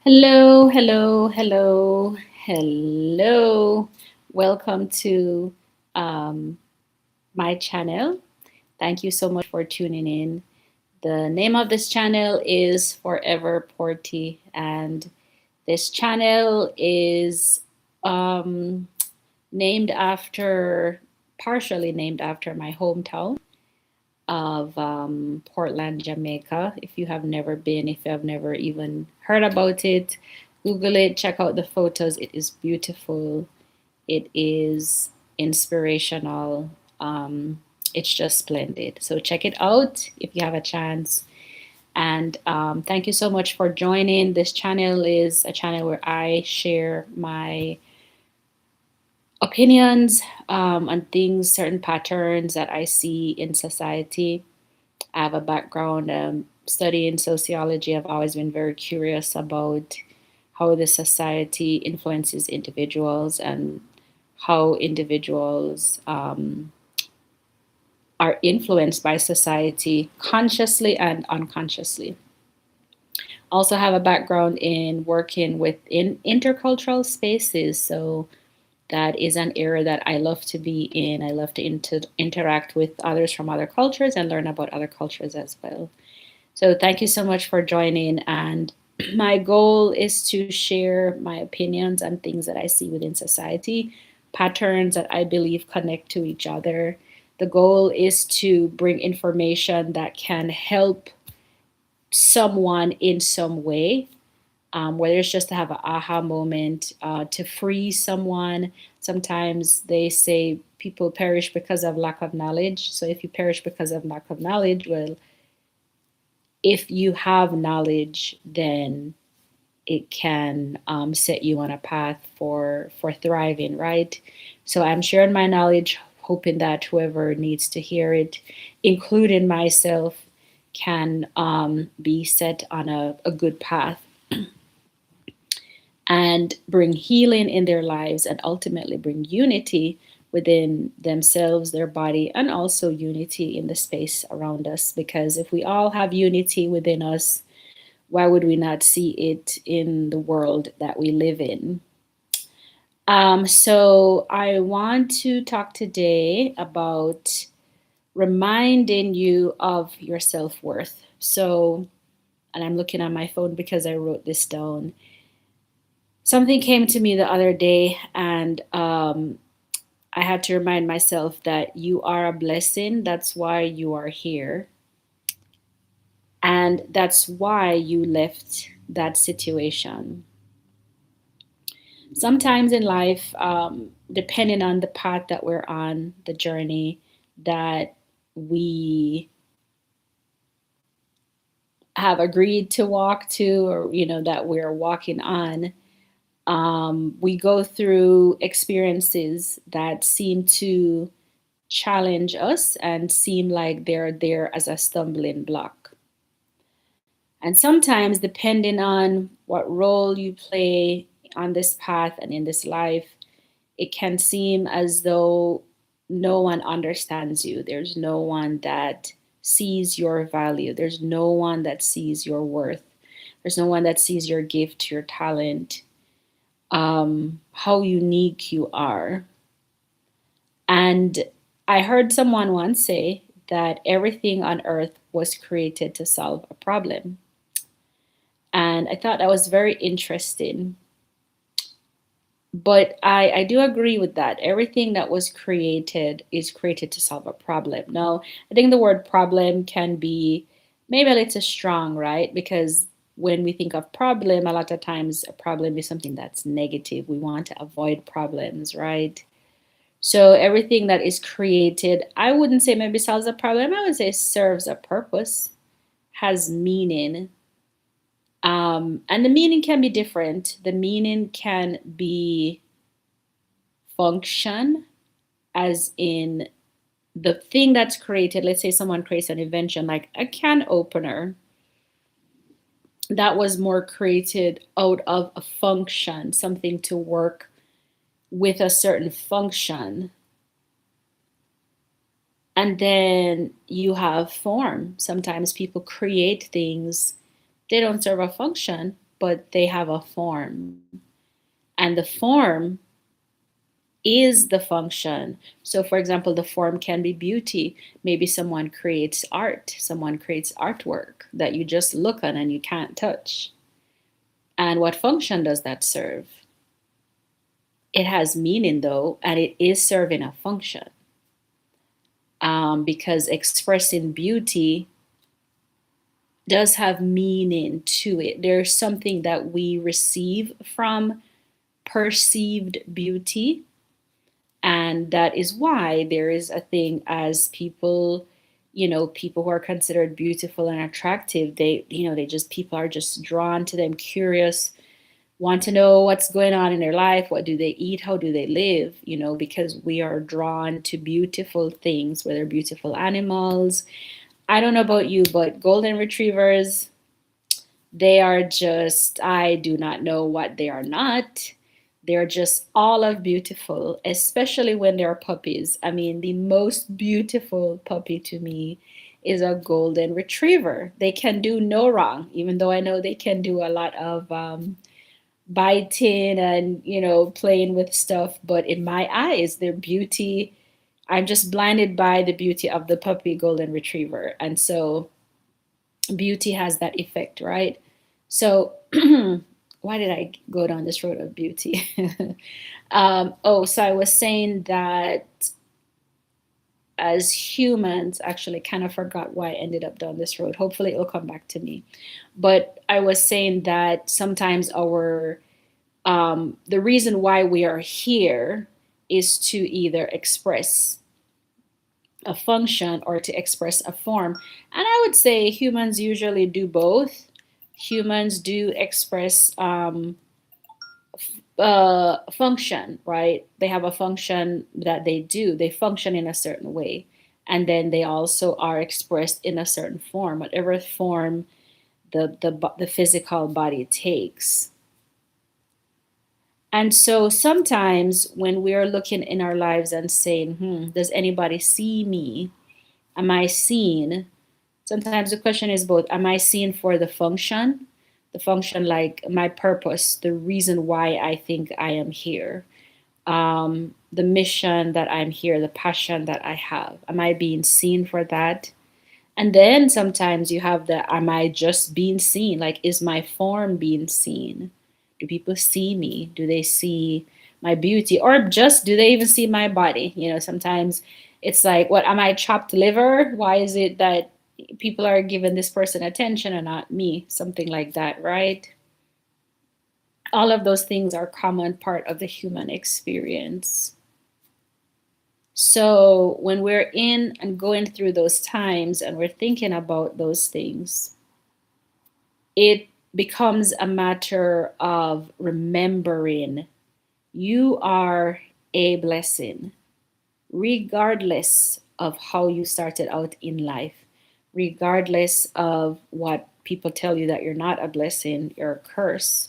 Hello, hello, hello, hello. Welcome to um, my channel. Thank you so much for tuning in. The name of this channel is Forever Porty, and this channel is um, named after, partially named after my hometown of Portland, Jamaica. If you have never been, if you have never even heard about it, Google it, check out the photos. It is beautiful, it is inspirational. It's just splendid. So check it out if you have a chance. And thank you so much for joining. This channel is a channel where I share my opinions on things, certain patterns that I see in society. I have a background studying sociology. I've always been very curious about how the society influences individuals and how individuals are influenced by society consciously and unconsciously. Also have a background in working within intercultural spaces, so that is an area that I love to be in. I love to interact with others from other cultures and learn about other cultures as well. So thank you so much for joining. And my goal is to share my opinions on things that I see within society, patterns that I believe connect to each other. The goal is to bring information that can help someone in some way, whether it's just to have an aha moment, to free someone. Sometimes they say people perish because of lack of knowledge. So if you perish because of lack of knowledge, well, if you have knowledge, then it can set you on a path for thriving, right? So I'm sharing my knowledge, hoping that whoever needs to hear it, including myself, can be set on a good path and bring healing in their lives and ultimately bring unity within themselves, their body, and also unity in the space around us. Because if we all have unity within us, why would we not see it in the world that we live in? So I want to talk today about reminding you of your self worth. So, and I'm looking at my phone because I wrote this down. Something came to me the other day, and I had to remind myself that you are a blessing. That's why you are here. And that's why you left that situation. Sometimes in life, depending on the path that we're on, the journey that we have agreed to walk to, or that we're walking on, we go through experiences that seem to challenge us and seem like they're there as a stumbling block. And sometimes, depending on what role you play on this path and in this life, it can seem as though no one understands you. There's no one that sees your value. There's no one that sees your worth. There's no one that sees your gift, your talent, how unique you are. And I heard someone once say that everything on earth was created to solve a problem. And I thought that was very interesting. But I do agree with that. Everything that was created is created to solve a problem. Now, I think the word problem can be maybe a little strong, right? Because when we think of problem, a lot of times a problem is something that's negative. We want to avoid problems, right? So everything that is created, I wouldn't say maybe solves a problem. I would say serves a purpose, has meaning. And the meaning can be different. The meaning can be function, as in the thing that's created. Let's say someone creates an invention like a can opener. That was more created out of a function, something to work with a certain function. And then you have form. Sometimes people create things, they don't serve a function, but they have a form. And the form is the function. So, for example, the form can be beauty. Maybe someone creates art, someone creates artwork that you just look on and you can't touch. And what function does that serve? It has meaning though, and it is serving a function. Because expressing beauty does have meaning to it. There's something that we receive from perceived beauty. And that is why there is a thing as people, people who are considered beautiful and attractive, people are just drawn to them, curious, want to know what's going on in their life, what do they eat, how do they live, because we are drawn to beautiful things, whether beautiful animals. I don't know about you, but golden retrievers, they are just, I do not know what they are not. They're just all of beautiful, especially when they're puppies. I mean, the most beautiful puppy to me is a golden retriever. They can do no wrong, even though I know they can do a lot of biting and, playing with stuff. But in my eyes, their beauty, I'm just blinded by the beauty of the puppy golden retriever. And so beauty has that effect, right? So, why did I go down this road of beauty? So I was saying that as humans, actually, kind of forgot why I ended up down this road. Hopefully, it'll come back to me. But I was saying that sometimes the reason why we are here is to either express a function or to express a form. And I would say humans usually do both. Humans do express function, right? They have a function that they do. They function in a certain way. And then they also are expressed in a certain form, whatever form the physical body takes. And so sometimes when we are looking in our lives and saying, does anybody see me? Am I seen? Sometimes the question is both, am I seen for the function? The function like my purpose, the reason why I think I am here, the mission that I'm here, the passion that I have. Am I being seen for that? And then sometimes you have the, am I just being seen? Like, is my form being seen? Do people see me? Do they see my beauty? Or just do they even see my body? Sometimes it's like, what, am I chopped liver? Why is it that people are giving this person attention and not me? Something like that, right? All of those things are common part of the human experience. So when we're in and going through those times and we're thinking about those things, it becomes a matter of remembering you are a blessing, regardless of how you started out in life, regardless of what people tell you that you're not a blessing, you're a curse,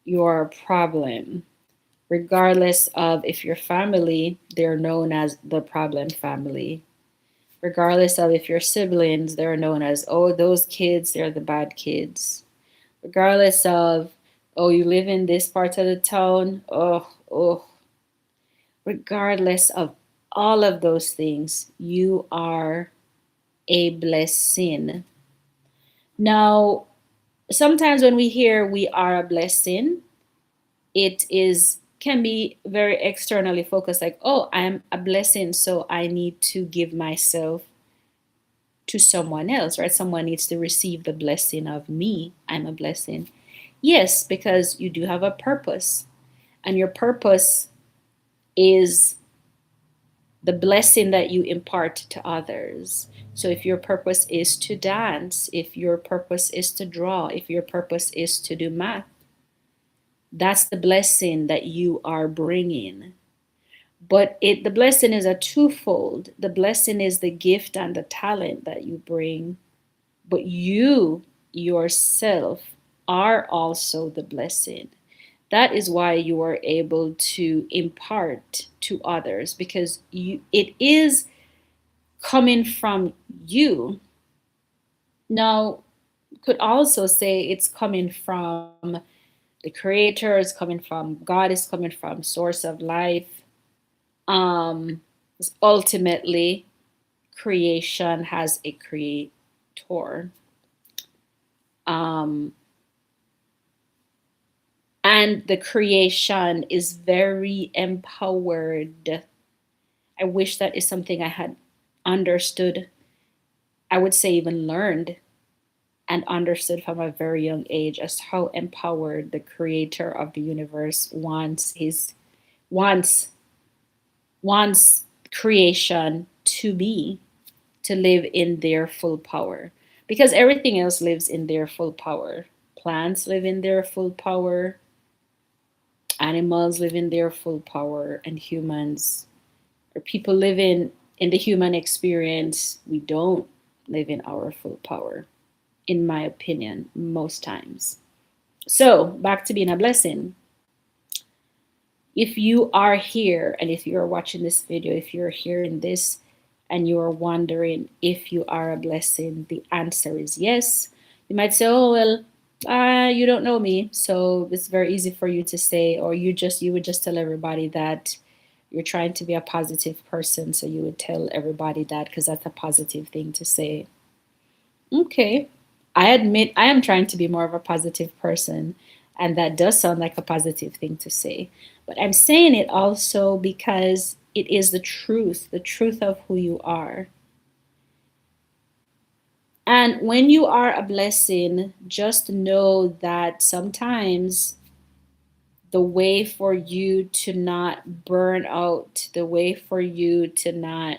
you're a problem. Regardless of if your family, they're known as the problem family. Regardless of if your siblings, they're known as, oh, those kids, they're the bad kids. Regardless of, oh, you live in this part of the town, oh. Regardless of all of those things, you are a blessing. Now, sometimes when we hear we are a blessing, it can be very externally focused, like, oh, I'm a blessing, so I need to give myself to someone else, right? Someone needs to receive the blessing of me. I'm a blessing. Yes, because you do have a purpose, and your purpose is the blessing that you impart to others. So if your purpose is to dance, if your purpose is to draw, if your purpose is to do math, that's the blessing that you are bringing. But the blessing is a twofold. The blessing is the gift and the talent that you bring, but you yourself are also the blessing. That is why you are able to impart to others, because it is coming from you. Now, could also say it's coming from the creator, it's coming from God, it's coming from source of life. Um, Ultimately, creation has a creator. Um, and the creation is very empowered. I wish that is something I had understood, I would say even learned and understood from a very young age, as how empowered the creator of the universe wants wants creation to be, to live in their full power, because everything else lives in their full power. Plants live in their full power, animals live in their full power, and humans, or people living in the human experience, we don't live in our full power, in my opinion, most times. So, back to being a blessing. If you are here and if you're watching this video, if you're hearing this and you're wondering if you are a blessing, the answer is yes. You might say, oh, well, you don't know me. So it's very easy for you to say, or you would just tell everybody that you're trying to be a positive person. So you would tell everybody that because that's a positive thing to say. Okay. I admit I am trying to be more of a positive person, and that does sound like a positive thing to say. But I'm saying it also because it is the truth of who you are. And when you are a blessing, just know that sometimes the way for you to not burn out, the way for you to not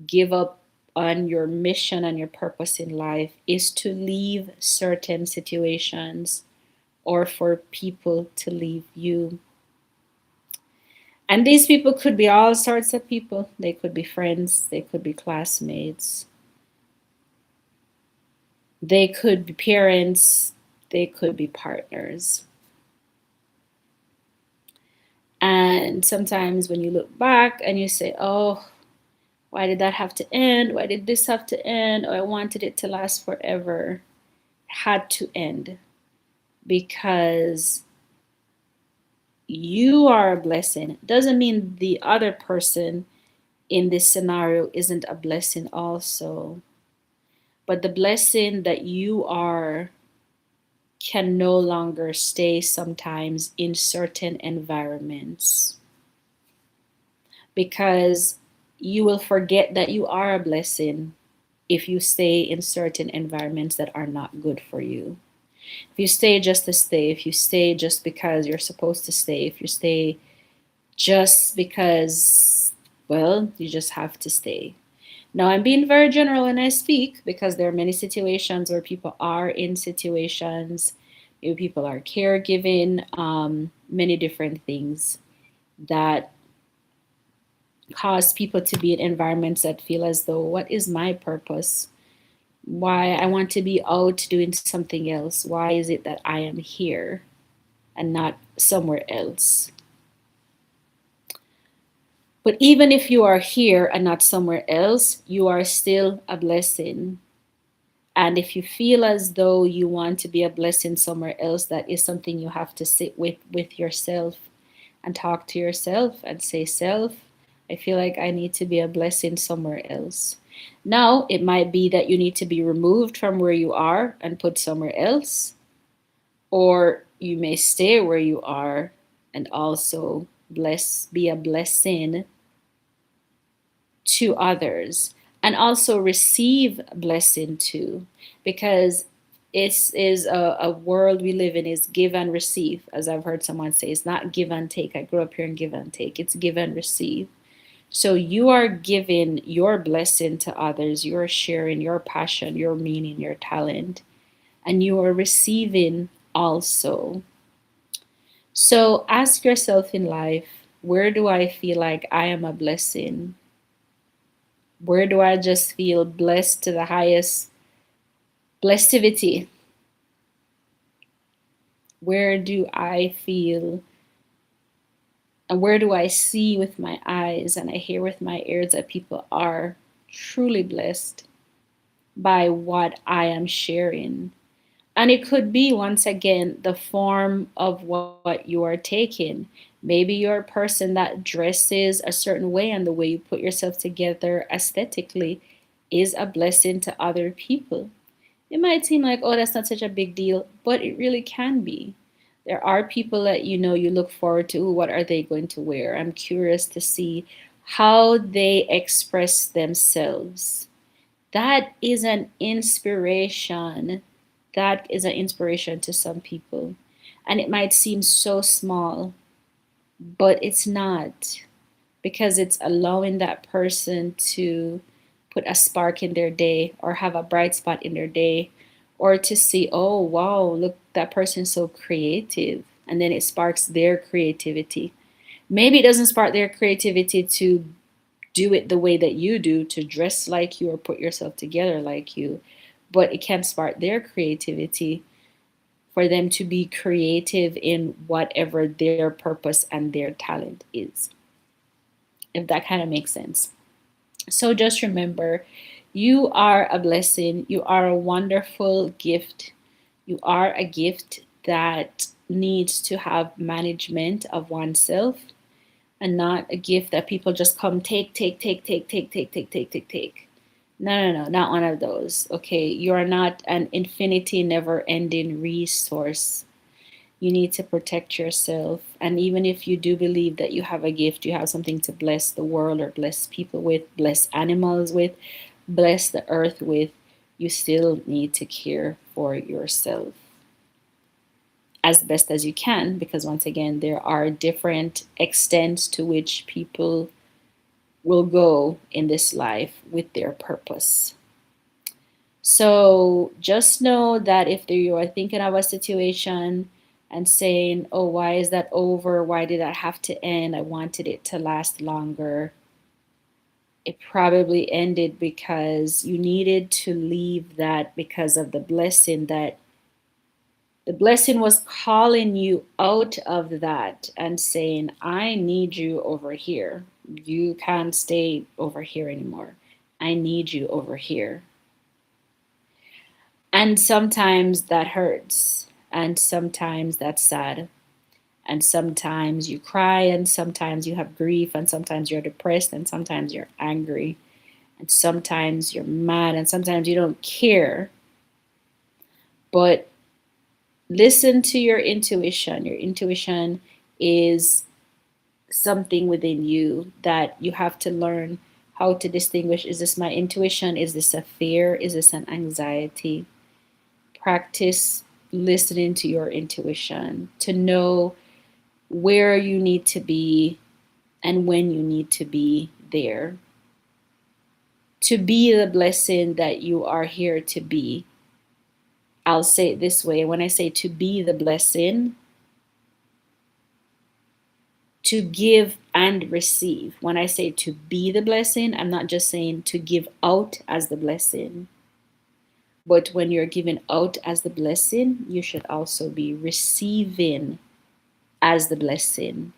give up on your mission and your purpose in life is to leave certain situations or for people to leave you. And these people could be all sorts of people. They could be friends, they could be classmates, they could be parents, they could be partners. And sometimes when you look back and you say, oh, why did that have to end? Why did this have to end? Oh, I wanted it to last forever. It had to end because you are a blessing. Doesn't mean the other person in this scenario isn't a blessing also. But the blessing that you are can no longer stay sometimes in certain environments, because you will forget that you are a blessing if you stay in certain environments that are not good for you. If you stay just to stay, if you stay just because you're supposed to stay, if you stay just because, well, you just have to stay. Now, I'm being very general when I speak because there are many situations where people are in situations, maybe people are caregiving, many different things that cause people to be in environments that feel as though, what is my purpose? Why I want to be out doing something else? Why is it that I am here and not somewhere else? But even if you are here and not somewhere else, you are still a blessing. And if you feel as though you want to be a blessing somewhere else, that is something you have to sit with yourself and talk to yourself and say, self, I feel like I need to be a blessing somewhere else. Now, it might be that you need to be removed from where you are and put somewhere else, or you may stay where you are and also be a blessing to others, and also receive blessing too, because it is a world we live in is give and receive. As I've heard someone say, it's not give and take. I grew up here in give and take. It's give and receive. So you are giving your blessing to others. You're sharing your passion, your meaning, your talent, and you are receiving also. So ask yourself in life, where do I feel like I am a blessing? Where do I just feel blessed to the highest blessivity? Where do I feel and where do I see with my eyes and I hear with my ears that people are truly blessed by what I am sharing? And it could be, once again, the form of what you are taking. Maybe you're a person that dresses a certain way, and the way you put yourself together aesthetically is a blessing to other people. It might seem like, oh, that's not such a big deal, but it really can be. There are people that you look forward to. Ooh, what are they going to wear? I'm curious to see how they express themselves. That is an inspiration. That is an inspiration to some people. And it might seem so small, but it's not, because it's allowing that person to put a spark in their day or have a bright spot in their day, or to see, oh, wow, look, that person's so creative. And then it sparks their creativity. Maybe it doesn't spark their creativity to do it the way that you do, to dress like you or put yourself together like you, but it can spark their creativity for them to be creative in whatever their purpose and their talent is, if that kind of makes sense. So just remember, you are a blessing, you are a wonderful gift, you are a gift that needs to have management of oneself, and not a gift that people just come take, take, take, take, take, take, take, take, take, take. No, no, no, not one of those. Okay, you are not an infinity, never ending resource. You need to protect yourself. And even if you do believe that you have a gift, you have something to bless the world or bless people with, bless animals with, bless the earth with, you still need to care for yourself as best as you can, because once again, there are different extents to which people will go in this life with their purpose. So just know that if you are thinking of a situation and saying, oh, why is that over? Why did that have to end? I wanted it to last longer. It probably ended because you needed to leave that, because of the blessing was calling you out of that and saying, I need you over here. You can't stay over here anymore. I need you over here. And sometimes that hurts, and sometimes that's sad, and sometimes you cry, and sometimes you have grief, and sometimes you're depressed, and sometimes you're angry, and sometimes you're mad, and sometimes you don't care. But listen to your intuition. Your intuition is something within you that you have to learn how to distinguish. Is this my intuition? Is this a fear? Is this an anxiety? Practice listening to your intuition to know where you need to be and when you need to be there. To be the blessing that you are here to be. I'll say it this way: when I say to be the blessing, to give and receive. When I say to be the blessing, I'm not just saying to give out as the blessing. But when you're giving out as the blessing, you should also be receiving as the blessing.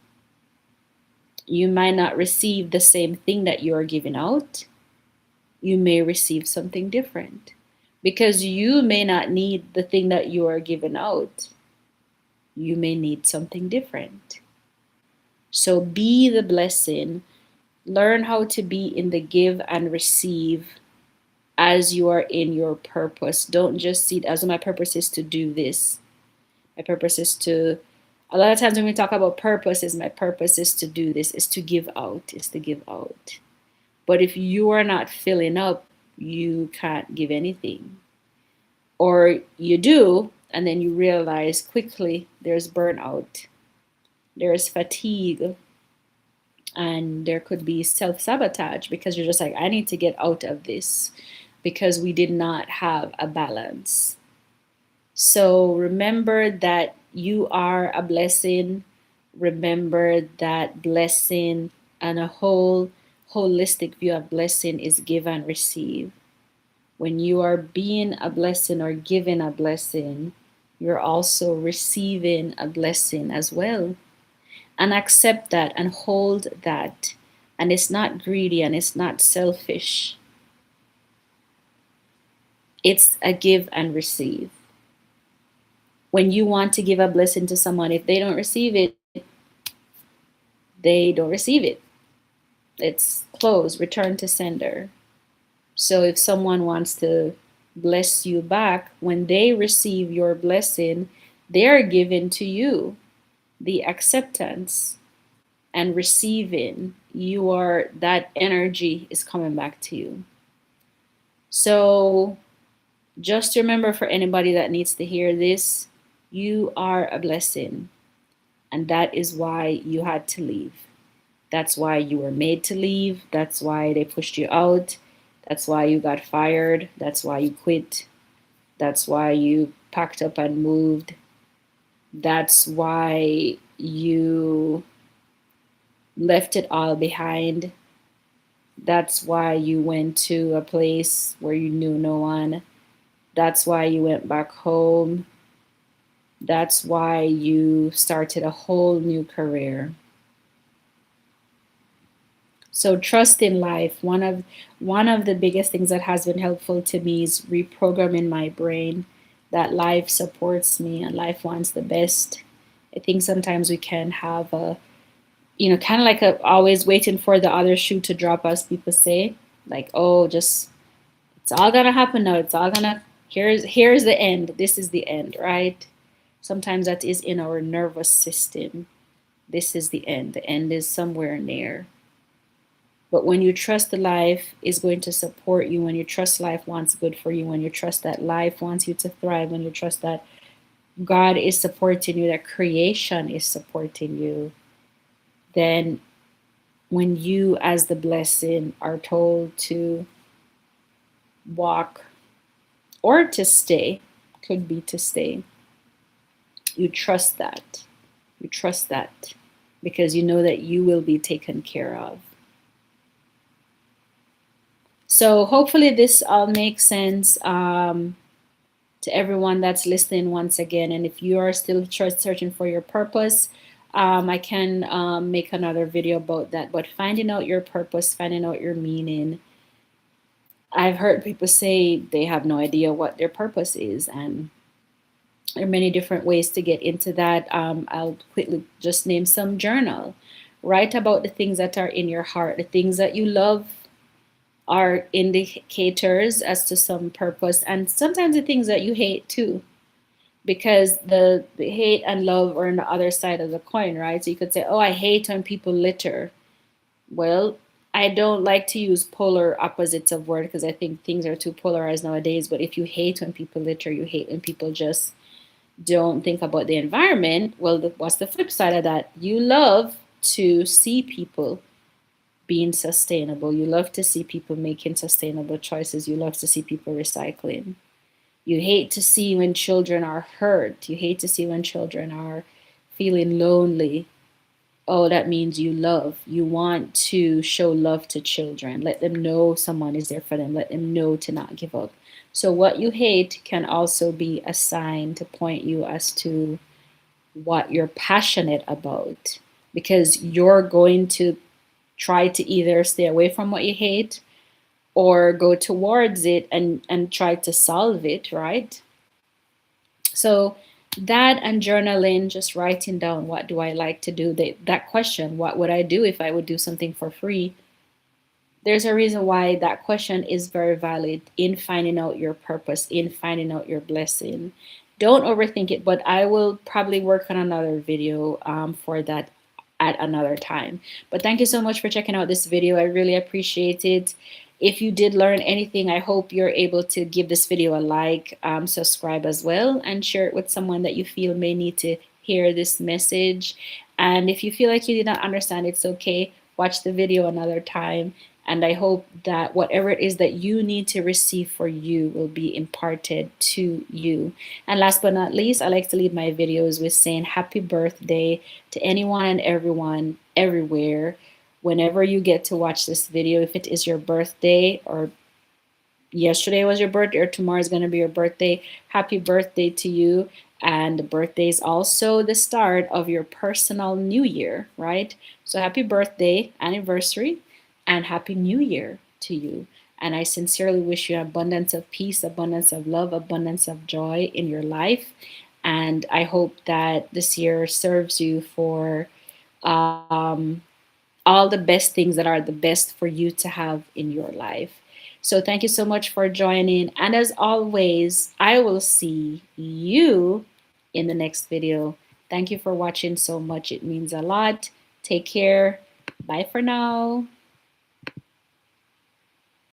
You might not receive the same thing that you are giving out. You may receive something different, because you may not need the thing that you are giving out. You may need something different. So be the blessing. Learn how to be in the give and receive as you are in your purpose. Don't just see it as, my purpose is to do this. My purpose is to, a lot of times when we talk about purpose, is my purpose is to do this, is to give out, is to give out. But if you are not filling up, you can't give anything. Or you do, and then you realize quickly there's burnout, there's fatigue, and there could be self-sabotage, because you're just like, I need to get out of this, because we did not have a balance. So remember that you are a blessing. Remember that blessing, and a whole holistic view of blessing is give and receive. When you are being a blessing or giving a blessing, you're also receiving a blessing as well. And accept that and hold that. And it's not greedy and it's not selfish. It's a give and receive. When you want to give a blessing to someone, if they don't receive it, they don't receive it. It's closed, return to sender. So if someone wants to bless you back, when they receive your blessing, they're given to you the acceptance and receiving. You are, that energy is coming back to you. So just remember, for anybody that needs to hear this, you are a blessing. And that is why you had to leave. That's why you were made to leave. That's why they pushed you out. That's why you got fired. That's why you quit. That's why you packed up and moved. That's why you left it all behind. That's why you went to a place where you knew no one. That's why you went back home. That's why you started a whole new career. So trust in life. One of the biggest things that has been helpful to me is reprogramming my brain that life supports me and life wants the best. I think sometimes we can have a, kind of like a always waiting for the other shoe to drop, as people say, like, oh, just it's all gonna happen now. It's all gonna, here's the end. This is the end, right? Sometimes that is in our nervous system. This is the end. The end is somewhere near. But when you trust the life is going to support you, when you trust life wants good for you, when you trust that life wants you to thrive, when you trust that God is supporting you, that creation is supporting you, then when you, as the blessing, are told to walk or to stay, could be to stay, you trust that. You trust that because you know that you will be taken care of. So hopefully this all makes sense to everyone that's listening once again. And if you are still searching for your purpose, I can make another video about that. But finding out your purpose, finding out your meaning. I've heard people say they have no idea what their purpose is, and there are many different ways to get into that. I'll quickly just name some. Journal. Write about the things that are in your heart, the things that you love are indicators as to some purpose, and sometimes the things that you hate too, because the hate and love are on the other side of the coin, right? So you could say, oh, I hate when people litter. Well, I don't like to use polar opposites of word because I think things are too polarized nowadays. But if you hate when people litter, you hate when people just don't think about the environment. Well, what's the flip side of that? You love to see people being sustainable. You love to see people making sustainable choices. You love to see people recycling. You hate to see when children are hurt. You hate to see when children are feeling lonely. Oh, that means you love. You want to show love to children. Let them know someone is there for them. Let them know to not give up. So what you hate can also be a sign to point you as to what you're passionate about, because you're going to try to either stay away from what you hate or go towards it and try to solve it, right? So that and journaling, just writing down what do I like to do, that question, what would I do if I would do something for free? There's a reason why that question is very valid in finding out your purpose, in finding out your blessing. Don't overthink it, but I will probably work on another video for that at another time. But thank you so much for checking out this video. I really appreciate it. If you did learn anything, I hope you're able to give this video a like, subscribe as well, and share it with someone that you feel may need to hear this message. And if you feel like you did not understand, it's okay. Watch the video another time. And I hope that whatever it is that you need to receive for you will be imparted to you. And last but not least, I like to leave my videos with saying happy birthday to anyone and everyone, everywhere. Whenever you get to watch this video, if it is your birthday, or yesterday was your birthday, or tomorrow is going to be your birthday, happy birthday to you. And the birthday is also the start of your personal new year, right? So happy birthday, anniversary, and happy new year to you. And I sincerely wish you abundance of peace, abundance of love, abundance of joy in your life. And I hope that this year serves you for um, all the best things that are the best for you to have in your life. So thank you so much for joining. And as always, I will see you in the next video. Thank you for watching so much. It means a lot. Take care. Bye for now.